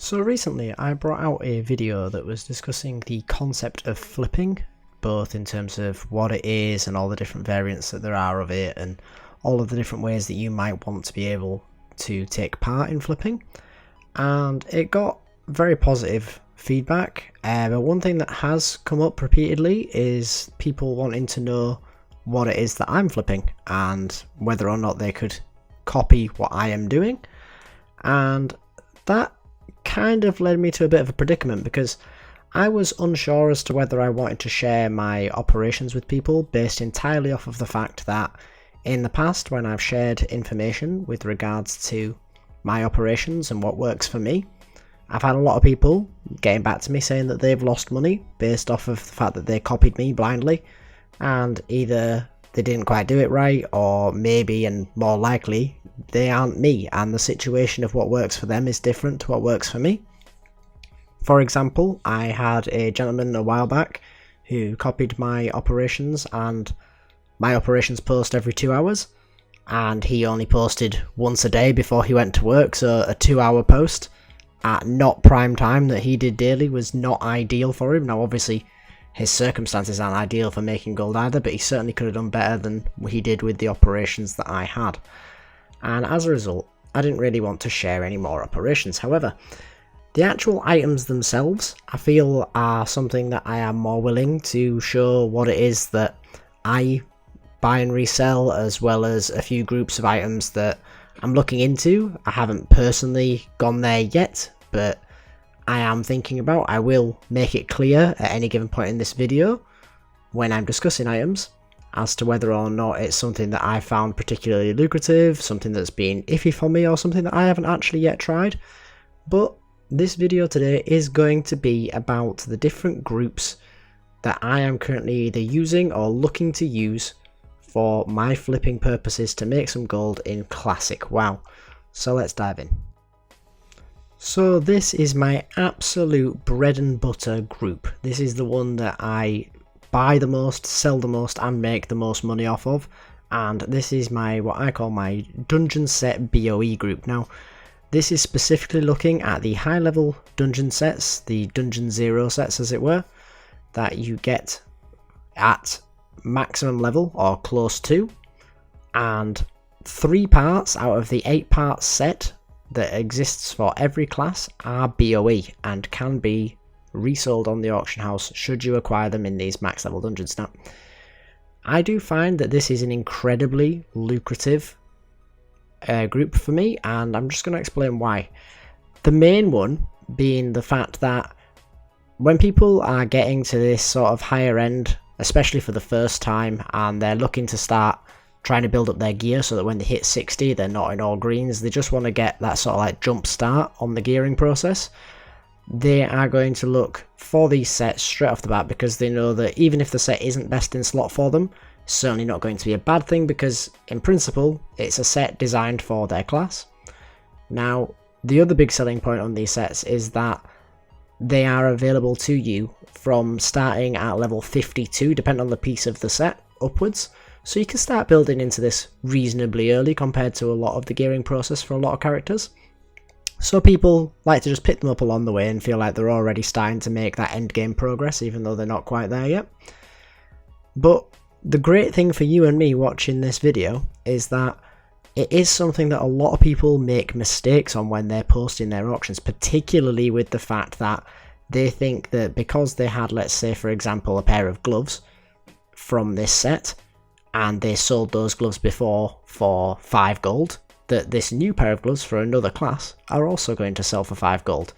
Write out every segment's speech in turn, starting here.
So recently I brought out a video that was discussing the concept of flipping, both in terms of what it is and all the different variants that there are of it and all of the different ways that you might want to be able to take part in flipping. And it got very positive feedback, but one thing that has come up repeatedly is people wanting to know what it is that I'm flipping and whether or not they could copy what I am doing. And that kind of led me to a bit of a predicament because I was unsure as to whether I wanted to share my operations with people based entirely off of the fact that in the past, when I've shared information with regards to my operations and what works for me, I've had a lot of people getting back to me saying that they've lost money based off of the fact that they copied me blindly, and either they didn't quite do it right, or maybe and more likely they aren't me and the situation of what works for them is different to what works for me. For example, I had a gentleman a while back who copied my operations, and my operations post every 2 hours, and he only posted once a day before he went to work, so a 2-hour post at not prime time that he did daily was not ideal for him. Now obviously his circumstances aren't ideal for making gold either, but he certainly could have done better than he did with the operations that I had. And as a result, I didn't really want to share any more operations. However, the actual items themselves, I feel, are something that I am more willing to show what it is that I buy and resell, as well as a few groups of items that I'm looking into. I haven't personally gone there yet, but I am thinking about. I will make it clear at any given point in this video when I'm discussing items as to whether or not it's something that I found particularly lucrative, something that's been iffy for me, or something that I haven't actually yet tried. But this video today is going to be about the different groups that I am currently either using or looking to use for my flipping purposes to make some gold in classic WoW. So let's dive in. So this is my absolute bread and butter group. This is the one that I buy the most, sell the most, and make the most money off of. And this is my, what I call my dungeon set BOE group. Now, this is specifically looking at the high level dungeon sets, the dungeon 0 sets as it were, that you get at maximum level or close to, and 3 parts out of the 8-part set that exists for every class are BOE and can be resold on the auction house should you acquire them in these max level dungeons. Now, I do find that this is an incredibly lucrative group for me, and I'm just going to explain why. The main one being the fact that when people are getting to this sort of higher end, especially for the first time, and they're looking to start trying to build up their gear so that when they hit 60 they're not in all greens, they just want to get that sort of like jump start on the gearing process, they are going to look for these sets straight off the bat, because they know that even if the set isn't best in slot for them, it's certainly not going to be a bad thing, because in principle it's a set designed for their class. Now, the other big selling point on these sets is that they are available to you from starting at level 52, depending on the piece of the set, upwards. So you can start building into this reasonably early compared to a lot of the gearing process for a lot of characters. So people like to just pick them up along the way and feel like they're already starting to make that end game progress, even though they're not quite there yet. But the great thing for you and me watching this video is that it is something that a lot of people make mistakes on when they're posting their auctions, particularly with the fact that they think that because they had, let's say for example, a pair of gloves from this set, and they sold those gloves before for 5 gold, that this new pair of gloves for another class are also going to sell for 5 gold.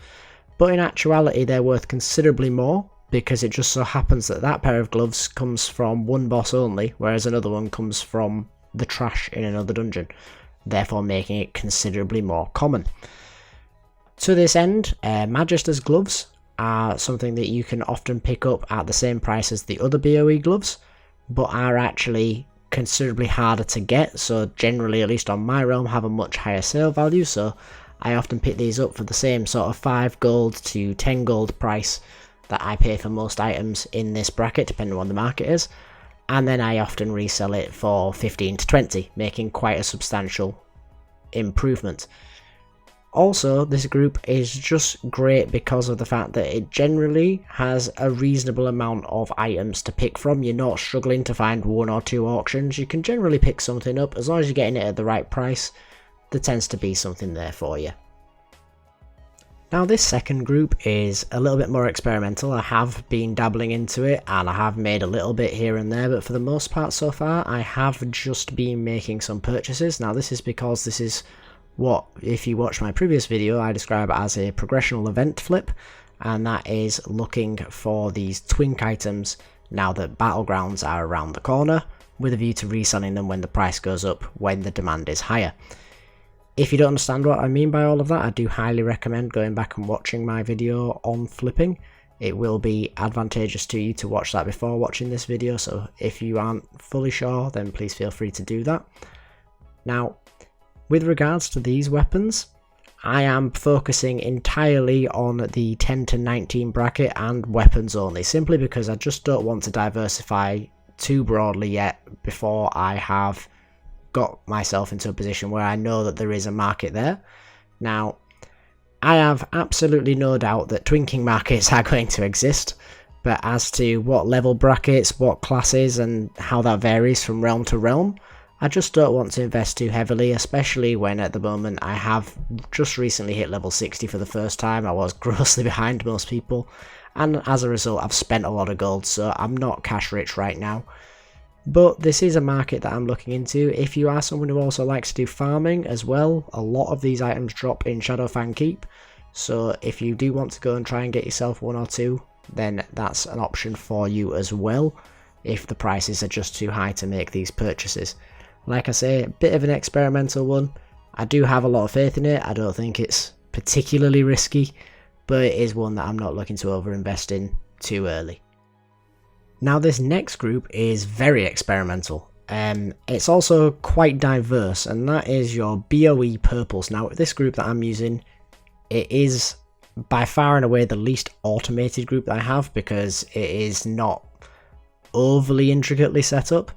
But in actuality they're worth considerably more, because it just so happens that that pair of gloves comes from one boss only, whereas another one comes from the trash in another dungeon, therefore making it considerably more common. To this end, Magister's gloves are something that you can often pick up at the same price as the other BOE gloves, but are actually considerably harder to get, so generally, at least on my realm, have a much higher sale value. So I often pick these up for the same sort of 5 gold to 10 gold price that I pay for most items in this bracket, depending on what the market is, and then I often resell it for 15 to 20, making quite a substantial improvement. Also, this group is just great because of the fact that it generally has a reasonable amount of items to pick from. You're not struggling to find one or two auctions. You can generally pick something up as long as you're getting it at the right price. There tends to be something there for you. Now this second group is a little bit more experimental. I have been dabbling into it and I have made a little bit here and there, but for the most part so far I have just been making some purchases. Now this is because this is what, if you watch my previous video, I describe as a progressional event flip, and that is looking for these Twink items now that battlegrounds are around the corner, with a view to reselling them when the price goes up when the demand is higher. If you don't understand what I mean by all of that, I do highly recommend going back and watching my video on flipping. It will be advantageous to you to watch that before watching this video, so if you aren't fully sure, then please feel free to do that. Now, with regards to these weapons, I am focusing entirely on the 10 to 19 bracket and weapons only, simply because I just don't want to diversify too broadly yet before I have got myself into a position where I know that there is a market there. Now, I have absolutely no doubt that twinking markets are going to exist, but as to what level brackets, what classes, and how that varies from realm to realm, I just don't want to invest too heavily, especially when at the moment I have just recently hit level 60 for the first time. I was grossly behind most people, and as a result I've spent a lot of gold, so I'm not cash rich right now. But this is a market that I'm looking into. If you are someone who also likes to do farming as well, a lot of these items drop in Shadowfang Keep, so if you do want to go and try and get yourself one or two, then that's an option for you as well, if the prices are just too high to make these purchases. Like I say, a bit of an experimental one. I do have a lot of faith in it. I don't think it's particularly risky, but it is one that I'm not looking to overinvest in too early. Now this next group is very experimental. It's also quite diverse, and that is your Boe Purples. Now this group that I'm using, it is by far and away the least automated group that I have, because it is not overly intricately set up.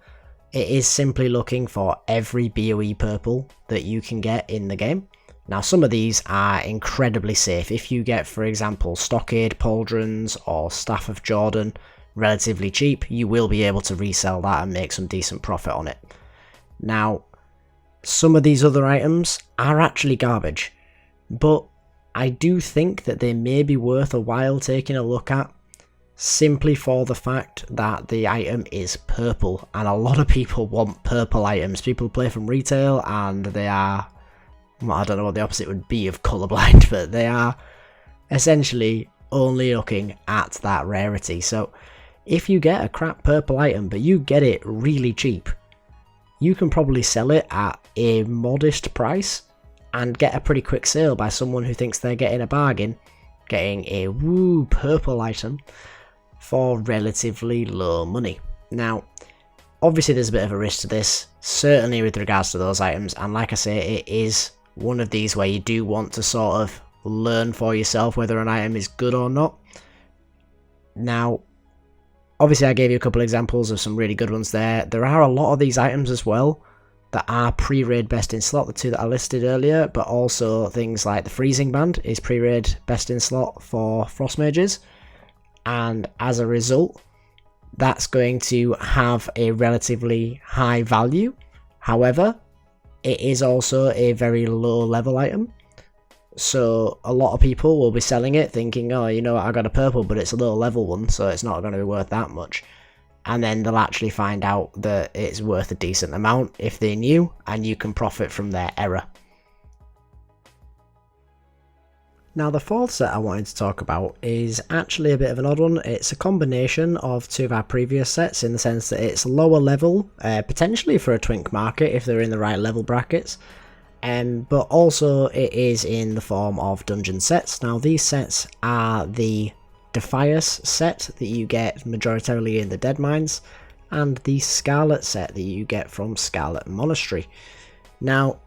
It is simply looking for every Boe purple that you can get in the game. Now some of these are incredibly safe. If you get, for example, Stockade Pauldrons or Staff of Jordan relatively cheap, you will be able to resell that and make some decent profit on it. Now some of these other items are actually garbage, but I do think that they may be worth a while taking a look at, simply for the fact that the item is purple, and a lot of people want purple items. People play from retail and they are, well, I don't know what the opposite would be of colourblind, but they are essentially only looking at that rarity. So if you get a crap purple item but you get it really cheap, you can probably sell it at a modest price and get a pretty quick sale by someone who thinks they're getting a bargain, getting a woo purple item for relatively low money. Now obviously there's a bit of a risk to this, certainly with regards to those items, and like I say, it is one of these where you do want to sort of learn for yourself whether an item is good or not. Now obviously I gave you a couple examples of some really good ones there. There are a lot of these items as well that are pre-raid best in slot, the two that I listed earlier, but also things like the Freezing Band is pre-raid best in slot for Frost Mages, and as a result that's going to have a relatively high value. However, it is also a very low level item, so a lot of people will be selling it thinking, oh, you know what, I got a purple but it's a low level one, so it's not going to be worth that much, and then they'll actually find out that it's worth a decent amount if they knew, and you can profit from their error. Now the fourth set I wanted to talk about is actually a bit of an odd one. It's a combination of two of our previous sets, in the sense that it's lower level, potentially for a twink market if they're in the right level brackets, but also it is in the form of dungeon sets. Now these sets are the Defias set that you get majoritarily in the Dead Mines, and the Scarlet set that you get from Scarlet Monastery. Now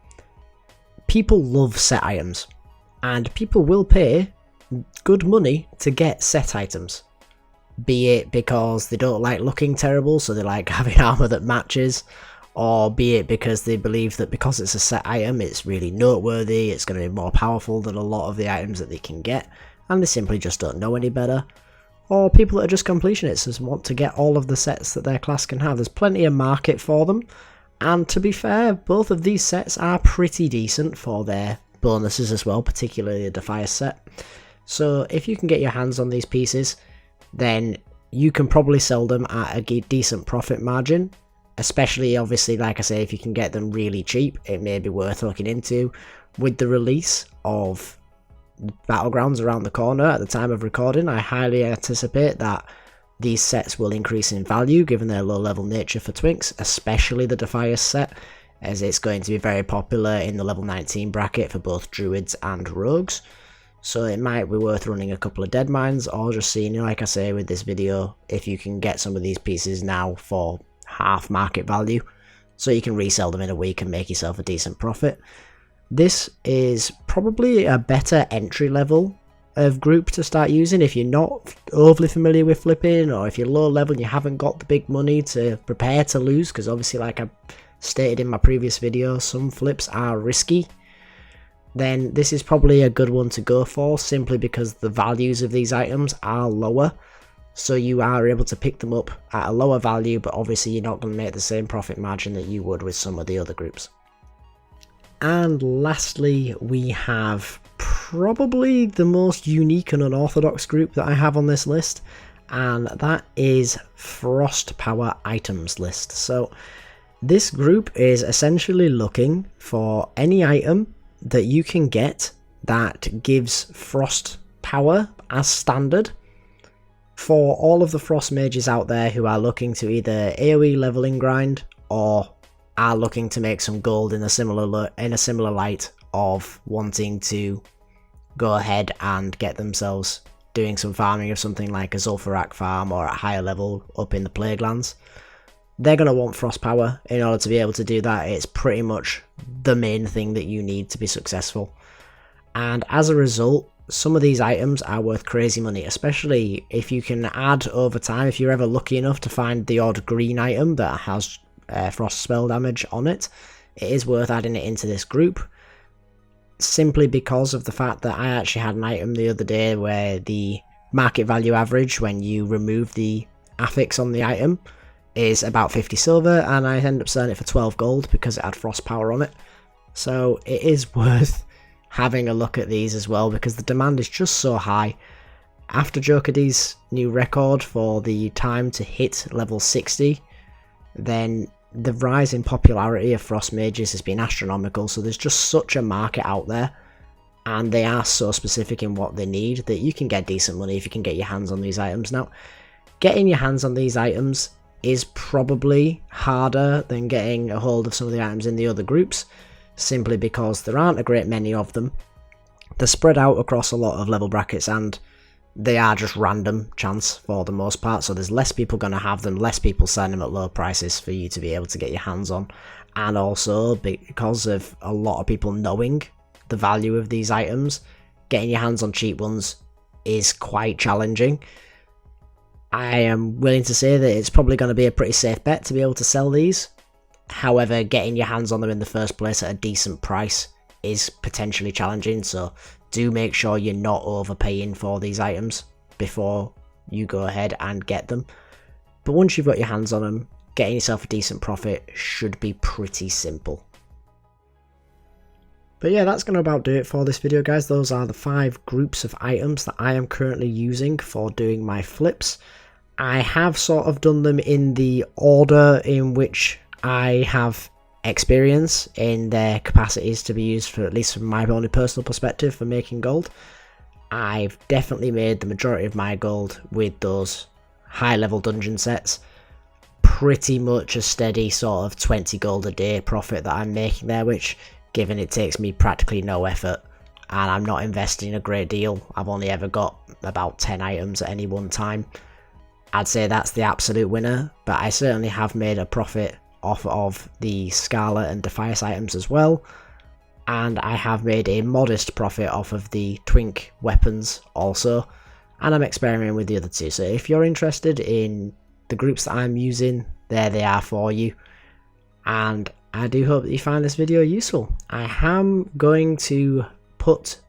people love set items, and people will pay good money to get set items, be it because they don't like looking terrible, so they like having armour that matches, or be it because they believe that because it's a set item it's really noteworthy, it's going to be more powerful than a lot of the items that they can get, and they simply just don't know any better. Or people that are just completionists and want to get all of the sets that their class can have. There's plenty of market for them, and to be fair, both of these sets are pretty decent for their bonuses as well, particularly the Defias set. So if you can get your hands on these pieces, then you can probably sell them at a decent profit margin, especially obviously, like I say, if you can get them really cheap, it may be worth looking into. With the release of Battlegrounds around the corner at the time of recording, I highly anticipate that these sets will increase in value given their low level nature for Twinks, especially the Defias set, as it's going to be very popular in the level 19 bracket for both druids and rogues. So it might be worth running a couple of dead mines, or just seeing, like I say with this video, if you can get some of these pieces now for half market value, so you can resell them in a week and make yourself a decent profit. This is probably a better entry level of group to start using if you're not overly familiar with flipping, or if you're low level and you haven't got the big money to prepare to lose, because obviously, like I stated in my previous video, some flips are risky. Then this is probably a good one to go for, simply because the values of these items are lower, so you are able to pick them up at a lower value, but obviously you're not going to make the same profit margin that you would with some of the other groups. And lastly, we have probably the most unique and unorthodox group that I have on this list, and that is Frost Power Items list. So this group is essentially looking for any item that you can get that gives Frost Power as standard for all of the Frost mages out there who are looking to either AoE leveling grind or are looking to make some gold in a similar light of wanting to go ahead and get themselves doing some farming of something like a Zul'Farrak farm or at a higher level up in the Plaguelands. They're going to want Frost Power in order to be able to do that. It's pretty much the main thing that you need to be successful. And as a result, some of these items are worth crazy money, especially if you can add over time, if you're ever lucky enough to find the odd green item that has frost spell damage on it. It is worth adding it into this group, simply because of the fact that I actually had an item the other day where the market value average when you remove the affix on the item is about 50 silver, and I ended up selling it for 12 gold because it had Frost Power on it. So it is worth having a look at these as well, because the demand is just so high. After Joker's new record for the time to hit level 60, then the rise in popularity of Frost Mages has been astronomical, so there's just such a market out there, and they are so specific in what they need that you can get decent money if you can get your hands on these items. Now, getting your hands on these items is probably harder than getting a hold of some of the items in the other groups, simply because there aren't a great many of them. They're spread out across a lot of level brackets, and they are just random chance for the most part, so there's less people going to have them, less people selling them at low prices for you to be able to get your hands on. And also, because of a lot of people knowing the value of these items, getting your hands on cheap ones is quite challenging. I am willing to say that it's probably going to be a pretty safe bet to be able to sell these. However, getting your hands on them in the first place at a decent price is potentially challenging, so do make sure you're not overpaying for these items before you go ahead and get them. But once you've got your hands on them, getting yourself a decent profit should be pretty simple. But yeah, that's going to about do it for this video, guys. Those are the 5 groups of items that I am currently using for doing my flips. I have sort of done them in the order in which I have experience in their capacities to be used, for at least from my own personal perspective, for making gold. I've definitely made the majority of my gold with those high level dungeon sets. Pretty much a steady sort of 20 gold a day profit that I'm making there, which, given it takes me practically no effort and I'm not investing a great deal, I've only ever got about 10 items at any one time, I'd say that's the absolute winner. But I certainly have made a profit off of the Scarlet and Defias items as well, and I have made a modest profit off of the Twink weapons also, and I'm experimenting with the other two. So if you're interested in the groups that I'm using, there they are for you. and I do hope that you find this video useful. I am going to put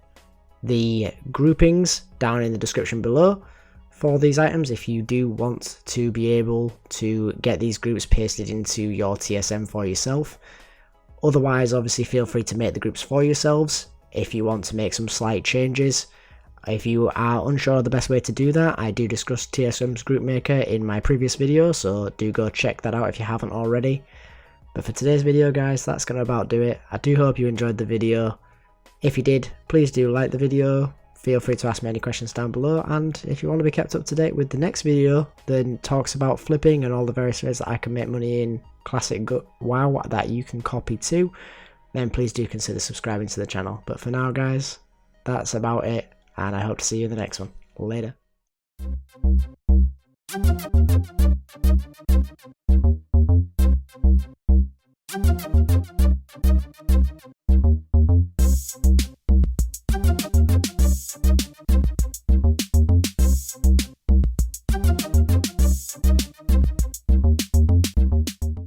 the groupings down in the description below for these items if you do want to be able to get these groups pasted into your TSM for yourself. Otherwise, obviously feel free to make the groups for yourselves if you want to make some slight changes. If you are unsure of the best way to do that, I do discuss TSM's group maker in my previous video, so do go check that out if you haven't already. But for today's video guys, that's going to about do it. I do hope you enjoyed the video. If you did, please do like the video, feel free to ask me any questions down below, and if you want to be kept up to date with the next video that talks about flipping and all the various ways that I can make money in classic WoW that you can copy too, then please do consider subscribing to the channel. But for now guys, that's about it, and I hope to see you in the next one. Later.